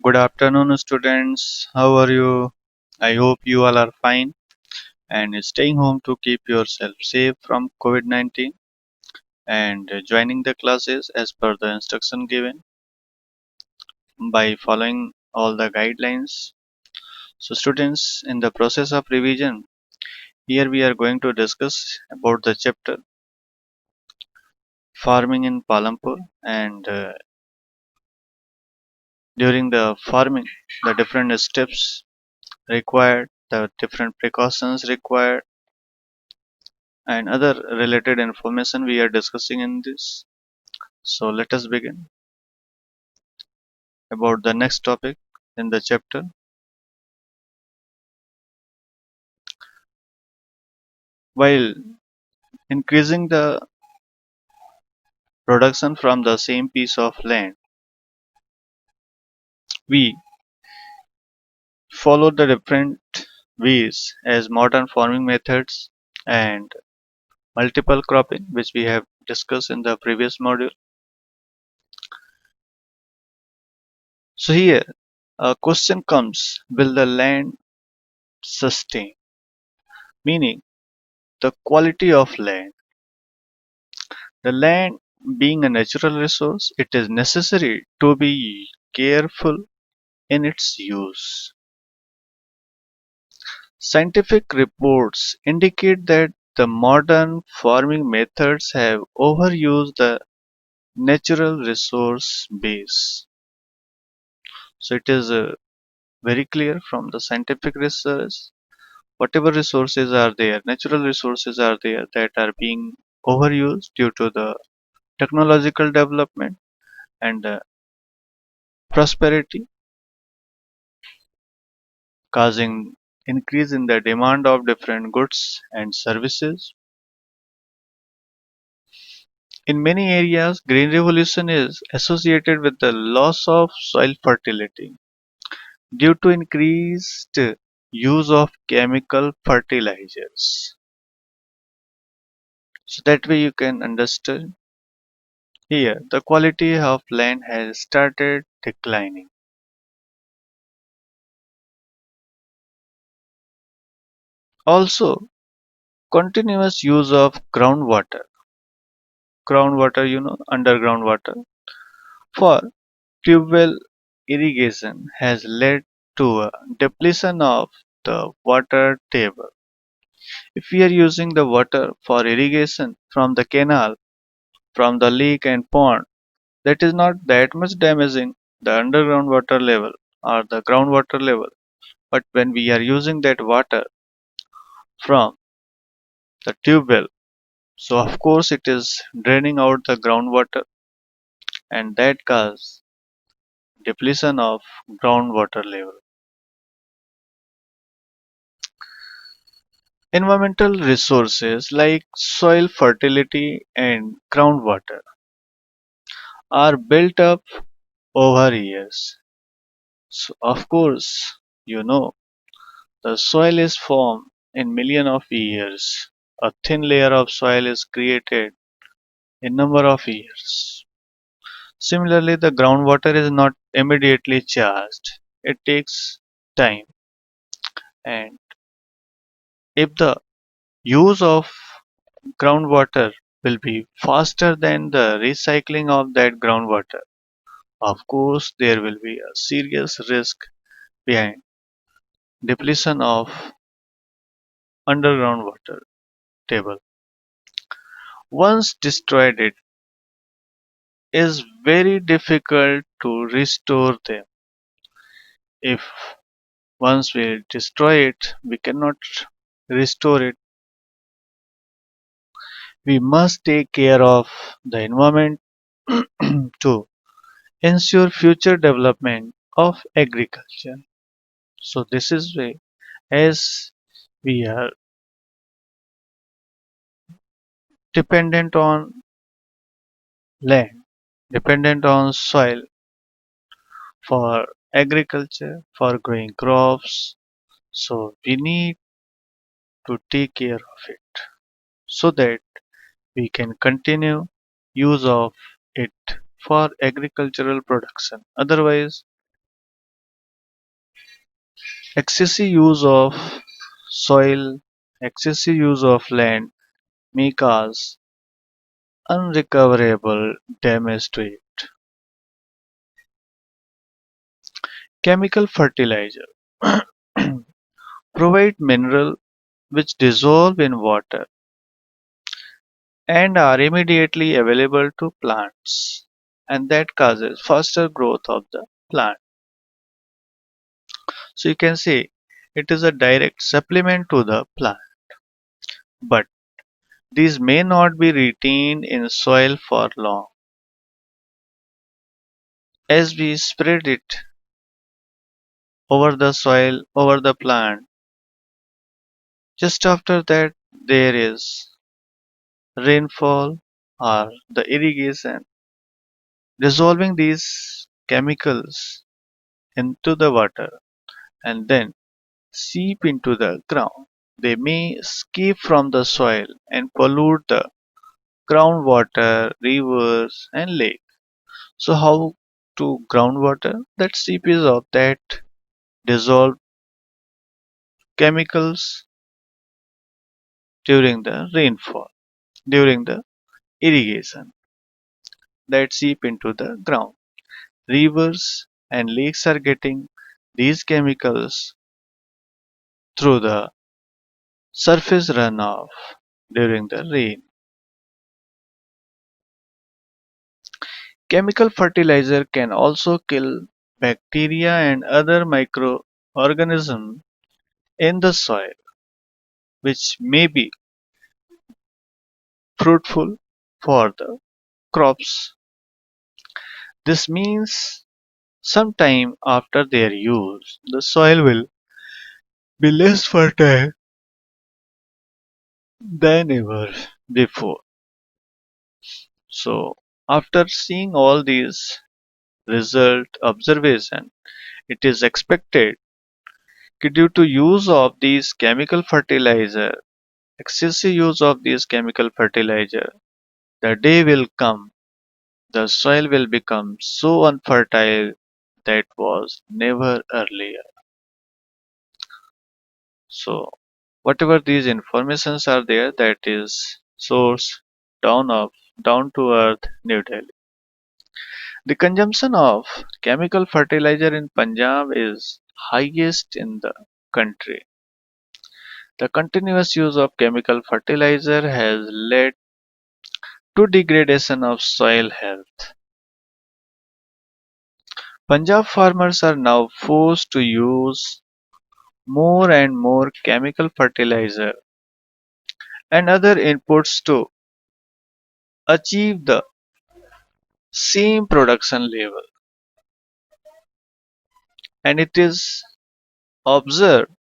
Good afternoon, students. How are you? I hope you all are fine and staying home to keep yourself safe from COVID 19 and joining the classes as per the instruction given by following all the guidelines. So, students, in the process of revision, here we are going to discuss about the chapter farming in Palampur and during the farming, the different steps required, the different precautions required and other related information we are discussing in this. So let us begin about the next topic in the chapter. While increasing the production from the same piece of land, we follow the different ways as modern farming methods and multiple cropping, which we have discussed in the previous module. So here a question comes, will the land sustain? Meaning the quality of land. The land being a natural resource, it is necessary to be careful in its use. Scientific reports indicate that the modern farming methods have overused the natural resource base. So it is very clear from the scientific research, whatever resources are there, natural resources are there that are being overused due to the technological development and prosperity, causing increase in the demand of different goods and services. In many areas, green revolution is associated with the loss of soil fertility due to increased use of chemical fertilizers. So that way you can understand here the quality of land has started declining. Also, continuous use of groundwater, underground water for tube-well irrigation has led to a depletion of the water table. If we are using the water for irrigation from the canal, from the lake and pond, that is not that much damaging the underground water level or the groundwater level. But when we are using that water from the tube well, so of course it is draining out the groundwater and that causes depletion of groundwater level. Environmental resources like soil fertility and groundwater are built up over years. So of course, you know, the soil is formed in millions of years. A thin layer of soil is created in number of years. Similarly, the groundwater is not immediately charged. It takes time. And if the use of groundwater will be faster than the recycling of that groundwater, of course, there will be a serious risk behind depletion of underground water table. Once destroyed, it is very difficult to restore them. If once we destroy it, we cannot restore it. We must take care of the environment to ensure future development of agriculture. So this is way as we are dependent on land, dependent on soil for agriculture, for growing crops. So we need to take care of it so that we can continue use of it for agricultural production. Otherwise, Excessive use of soil, excessive use of land may cause unrecoverable damage to it. Chemical fertilizer provide mineral which dissolve in water and are immediately available to plants, and that causes faster growth of the plant. So you can say it is a direct supplement to the plant, but these may not be retained in soil for long. As we spread it over the soil, over the plant, just after that there is rainfall or the irrigation, dissolving these chemicals into the water and then seep into the ground. They may escape from the soil and pollute the groundwater, rivers, and lakes. So, how to groundwater? That seepage of that dissolved chemicals during the rainfall, during the irrigation that seep into the ground. Rivers and lakes are getting these chemicals through the surface runoff during the rain. Chemical fertilizer can also kill bacteria and other microorganisms in the soil, which may be fruitful for the crops. This means sometime after their use, the soil will be less fertile than ever before. So, after seeing all these result observation, it is expected due to use of these chemical fertilizer, excessive use of these chemical fertilizer, the day will come the soil will become so unfertile that was never earlier. So whatever these informations are there, that is source down to earth New Delhi. The consumption of chemical fertilizer in Punjab is highest in the country. The continuous use of chemical fertilizer has led to degradation of soil health. Punjab farmers are now forced to use more and more chemical fertilizer and other inputs to achieve the same production level. And it is observed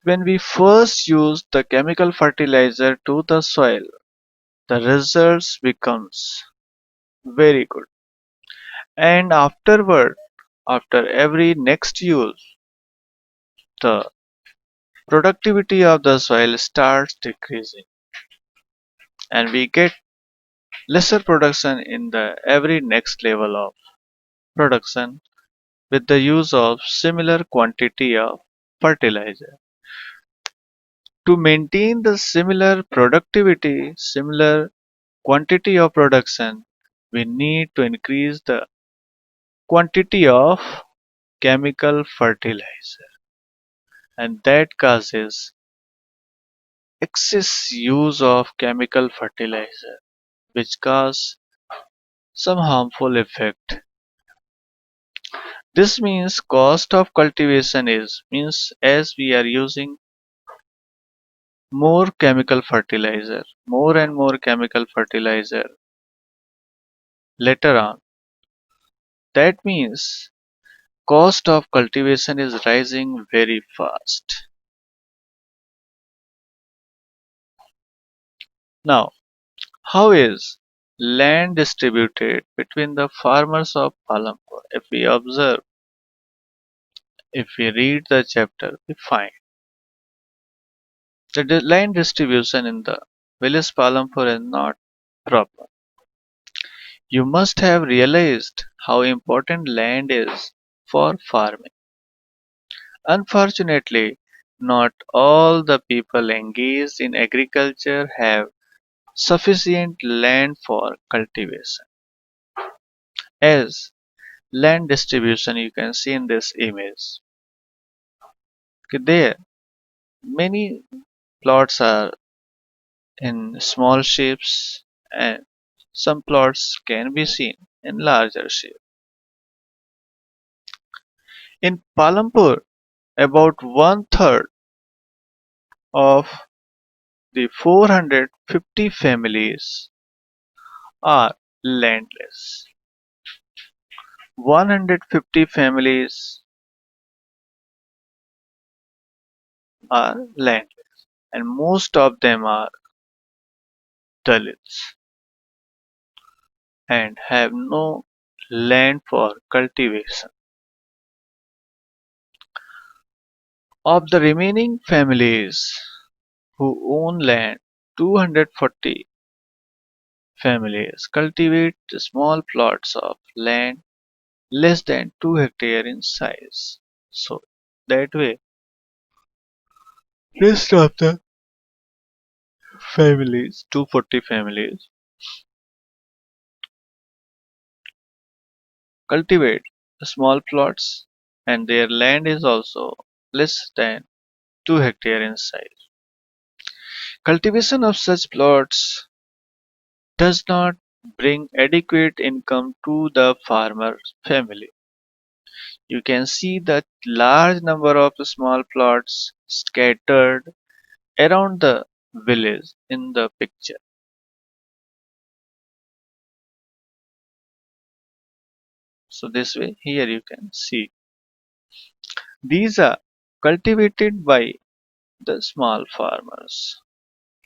when we first use the chemical fertilizer to the soil, the results becomes very good. And afterward, after every next use, the productivity of the soil starts decreasing and we get lesser production in the every next level of production with the use of similar quantity of fertilizer. To maintain the similar productivity, similar quantity of production, we need to increase the quantity of chemical fertilizer, and that causes excess use of chemical fertilizer, which cause some harmful effect. This means cost of cultivation is means as we are using more chemical fertilizer, more and more chemical fertilizer later on. That means cost of cultivation is rising very fast. Now, how is land distributed between the farmers of Palampur? If we observe, if we read the chapter, we find that the land distribution in the village Palampur is not proper. You must have realized how important land is for farming. Unfortunately, not all the people engaged in agriculture have sufficient land for cultivation. As land distribution you can see in this image. Okay, there many plots are in small shapes and some plots can be seen in larger shape. In Palampur, about one third of the 450 families are landless. 150 families are landless, and most of them are Dalits and have no land for cultivation. Of the remaining families who own land, 240 families cultivate small plots of land less than 2 hectares in size. So that way, rest of the families, 240 families, cultivate small plots and their land is also less than 2 hectares in size. Cultivation of such plots does not bring adequate income to the farmer's family. You can see the large number of small plots scattered around the village in the picture. So this way here you can see these are cultivated by the small farmers.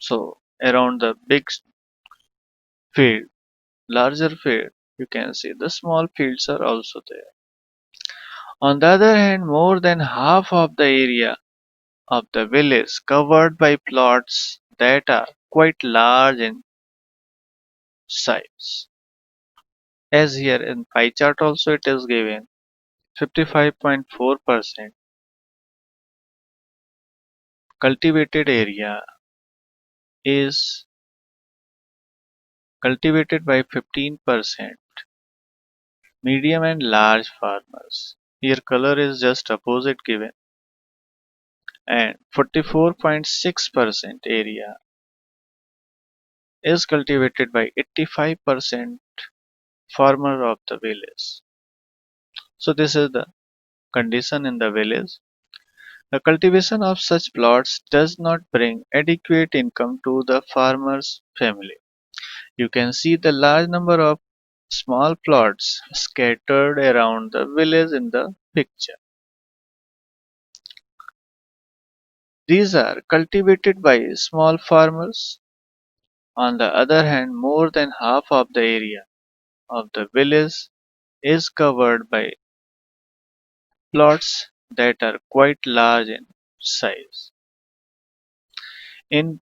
So around the big field, larger field, you can see the small fields are also there. On the other hand, more than half of the area of the village covered by plots that are quite large in size. As here in pie chart also it is given 55.4% cultivated area is cultivated by 15% medium and large farmers. Here color is just opposite given and 44.6% area is cultivated by 85% farmer of the village. So this is the condition in the village. The cultivation of such plots does not bring adequate income to the farmer's family. You can see the large number of small plots scattered around the village in the picture. These are cultivated by small farmers. On the other hand, more than half of the area of the village is covered by plots that are quite large in size. In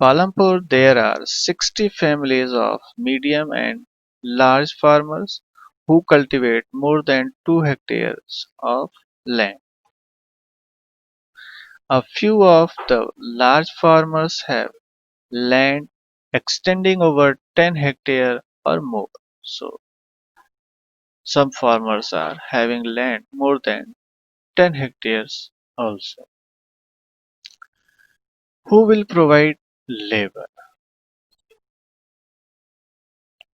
Palampur, there are 60 families of medium and large farmers who cultivate more than 2 hectares of land. A few of the large farmers have land extending over 10 hectares or more. So, some farmers are having land more than 10 hectares also. Who will provide labor?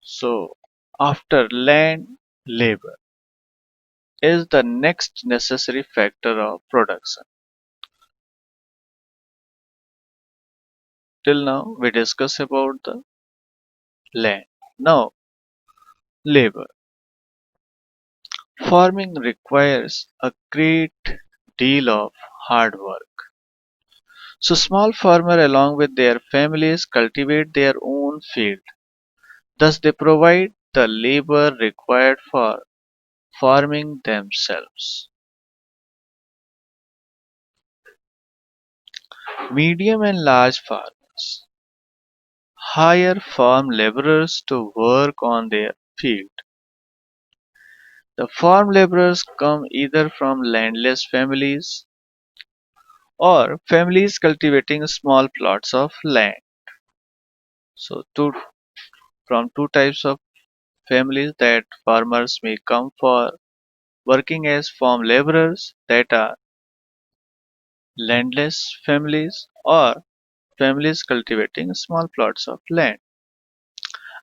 So, after land, labor is the next necessary factor of production. Till now, we discussed about the land. Now, labor. Farming requires a great deal of hard work. So, small farmers, along with their families, cultivate their own field. Thus, they provide the labor required for farming themselves. Medium and large farmers hire farm laborers to work on their field. The farm laborers come either from landless families or families cultivating small plots of land. So from two types of families that farmers may come for working as farm laborers, that are landless families or families cultivating small plots of land.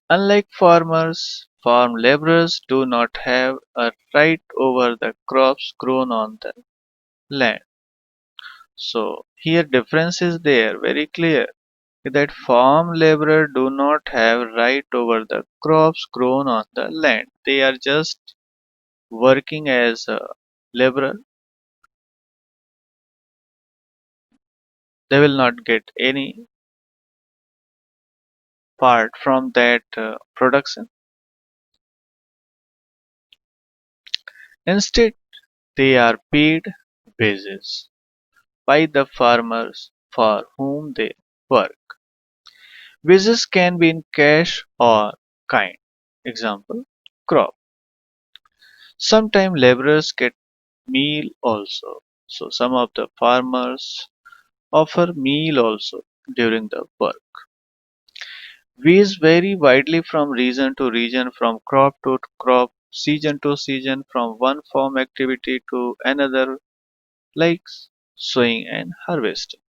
Unlike farmers, farm laborers do not have a right over the crops grown on the land. So here difference is there very clear that farm laborer do not have right over the crops grown on the land. They are just working as a laborer. They will not get any part from that production. Instead, they are paid wages by the farmers for whom they work. Wages can be in cash or kind. Example, crop. Sometimes laborers get meal also. So some of the farmers offer meal also during the work. Wages vary widely from region to region, from crop to crop, season to season, from one farm activity to another, like sowing and harvesting.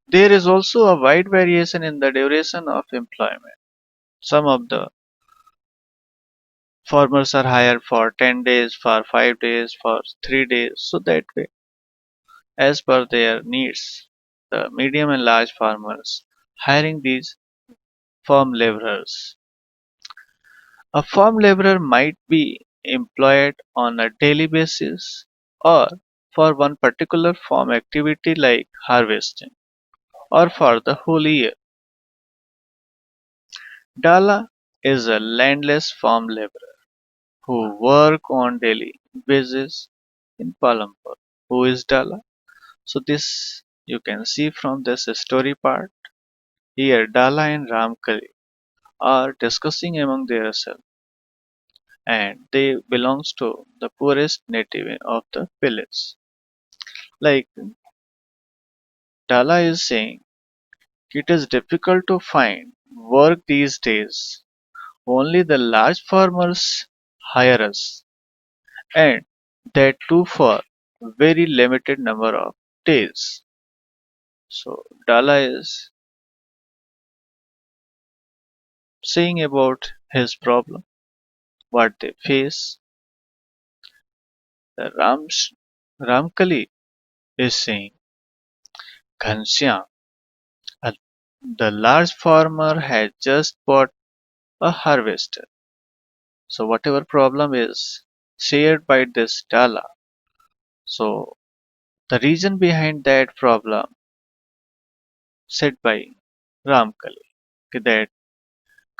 There is also a wide variation in the duration of employment. Some of the farmers are hired for 10 days, for 5 days, for 3 days, so that way, as per their needs. The medium and large farmers hiring these farm laborers. A farm laborer might be employed on a daily basis or for one particular farm activity like harvesting or for the whole year. Dala is a landless farm laborer who work on daily basis in Palampur. Who is Dala? So this you can see from this story part. Here Dala and Ramkali are discussing among themselves, and they belongs to the poorest native of the village. Like Dala is saying, it is difficult to find work these days. Only the large farmers hire us, and that too for very limited number of days. So Dala is saying about his problem, what they face. The Ramkali is saying, Ghanshyam, uh, the large farmer had just bought a harvester. So whatever problem is shared by this Dala. So the reason behind that problem said by Ramkali that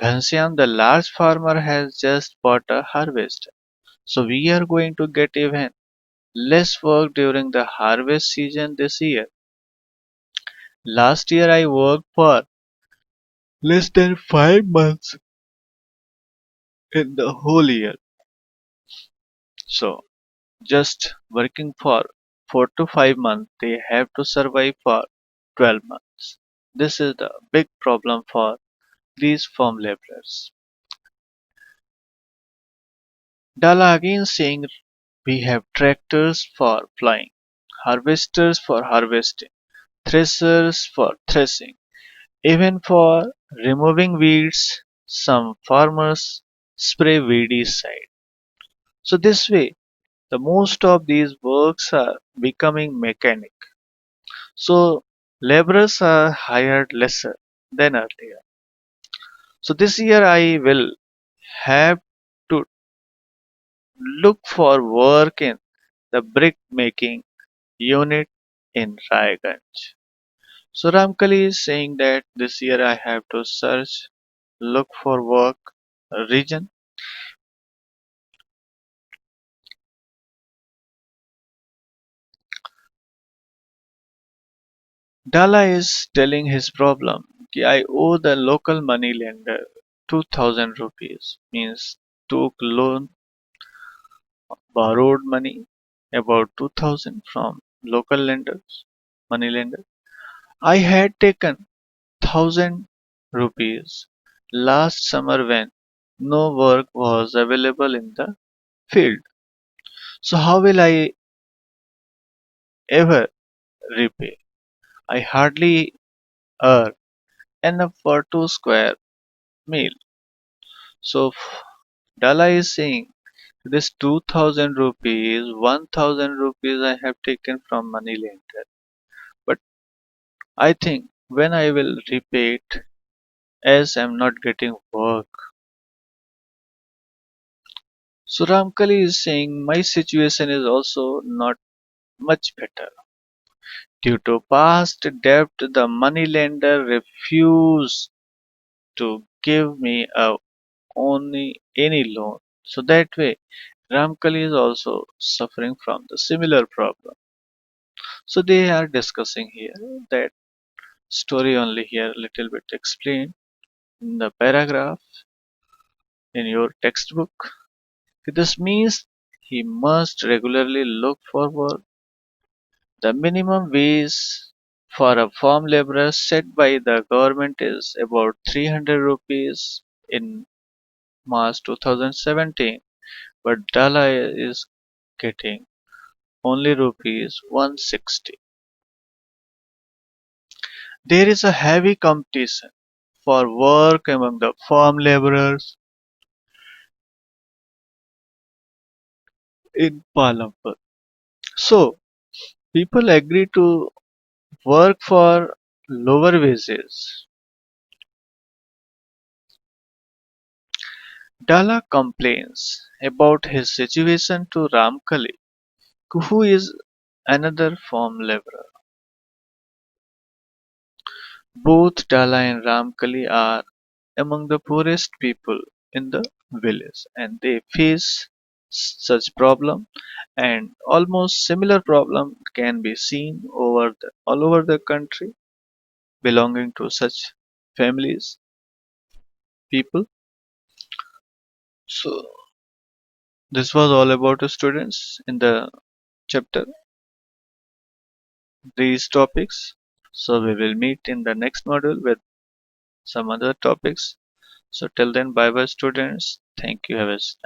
Ghanshyam, the large farmer, has just bought a harvester. So we are going to get even less work during the harvest season this year. Last year I worked for less than 5 months in the whole year. So just working for 4 to 5 months, they have to survive for 12 months. This is the big problem for these farm laborers. Dala again saying we have tractors for plowing, harvesters for harvesting, threshers for threshing, even for removing weeds. Some farmers spray weedicide. So this way, the most of these works are becoming mechanic. So laborers are hired lesser than earlier. So this year I will have to look for work in the brick making unit in Raiganj. So Ramkali is saying that this year I have to search, look for work region. Dala is telling his problem. कि I owe the local money lender 2000 rupees, means took loan, borrowed money about 2000 from local lenders, money lender. I had taken 1,000 rupees last summer when no work was available in the field. So how will I ever repay? I hardly earn enough for two square meal. So Dala is saying this 2,000 rupees, 1,000 rupees I have taken from money lender. But I think when I will repay it, as I'm not getting work. So Ramkali is saying my situation is also not much better. Due to past debt, the moneylender refused to give me only any loan. So that way, Ramkali is also suffering from the similar problem. So they are discussing here that story only here little bit explained in the paragraph in your textbook. This means he must regularly look for work. The minimum wage for a farm laborer set by the government is about 300 rupees in March 2017, but Dala is getting only rupees 160. There is a heavy competition for work among the farm laborers in Palampur. So people agree to work for lower wages. Dala complains about his situation to Ramkali, who is another farm laborer. Both Dala and Ramkali are among the poorest people in the village and they face such problem and almost similar problem can be seen all over the country belonging to such families people. So this was all about the students in the chapter these topics. So we will meet in the next module with some other topics. So till then, bye bye students. Thank you. Have a nice